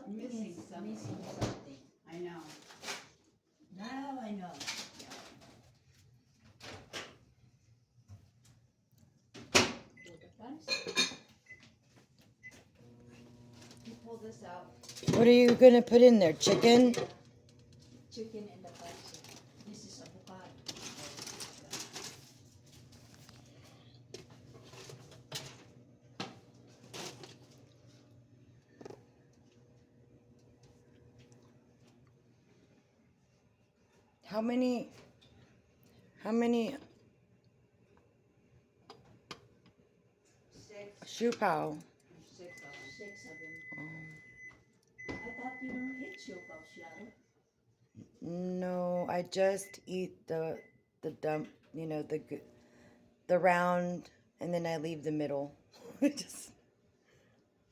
Missing something. Missing something. I know. Now I know. Put the pancit. You pull this out. What are you gonna put in there? Chicken? Chicken and the pancit. This is avocado. How many Six. Shupow? Six of them. 6 of them. I thought you don't eat siopaw, Shadow. No, I just eat the dump, the round, and then I leave the middle. Just